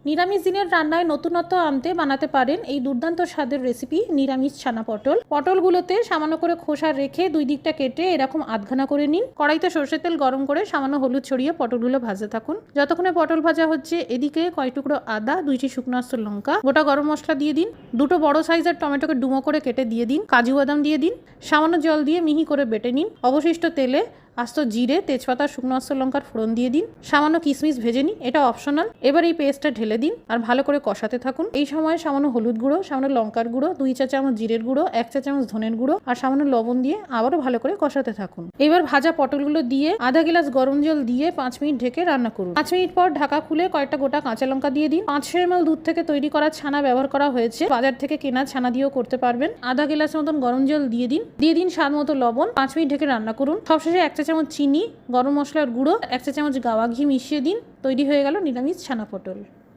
নিরামিষ দিনের রান্নায় নতুনত্ব আনতে বানাতে পারেন এই দুর্দান্ত স্বাদের রেসিপি নিরামিষ ছানা পটল। পটলগুলোতে সামান্য করে খোসা রেখে দুই দিকটা কেটে এরকম আধখানা করে নিন। কড়াইতে সরষের তেল গরম করে সামান্য হলুদ ছড়িয়ে পটলগুলো ভাজতে থাকুন। যতক্ষণে পটল ভাজা হচ্ছে এদিকে কয় টুকরো আদা, 2টি শুকনো আস্ত লঙ্কা, গোটা গরম মশলা দিয়ে দিন। 2টো বড় সাইজের টমেটোকে ডুমো করে কেটে দিয়ে দিন। কাজু বাদাম দিয়ে দিন। সামান্য জল দিয়ে মিহি করে বেটে নিন। অবশিষ্ট তেলে আস্ত জিরে, তেজপাতা, শুকনো আস্ত লঙ্কার ফোড়ন দিয়ে দিন। সামান্য কিশমিশ ভেজে নিন, এটা অপশনাল। এবার এই পেস্টটা ঢেলে দিন আর ভালো করে কষাতে থাকুন। এই সময় সামান্য হলুদ গুঁড়ো, সামান্য লঙ্কার গুঁড়ো, 2 চা চামচ জিরের গুঁড়ো, 1 চা চামচ ধনের গুঁড়ো আর সামান্য লবণ দিয়ে আবারও ভালো করে কষাতে থাকুন। এবার ভাজা পটলগুলো দিয়ে আধা গ্লাস গরম জল দিয়ে 5 মিনিট ঢেকে রান্না করুন। 5 মিনিট পর ঢাকা খুলে কয়েকটা গোটা কাঁচা লঙ্কা দিয়ে দিন। 500 ml দুধ থেকে তৈরি করা ছানা ব্যবহার করা হয়েছে, বাজার থেকে কেনা ছানা দিয়েও করতে পারবেন। আধা গ্লাস মতন গরম জল দিয়ে দিন স্বাদ মতো লবণ। 5 মিনিট ঢেকে রান্না করুন। সবশেষে 1 চা চামচ চিনি, গরম মশলার গুঁড়ো, 1 চা চামচ গাওয়া ঘি মিশিয়ে দিন। তৈরি হয়ে গেল নিরামিষ ছানা পটল।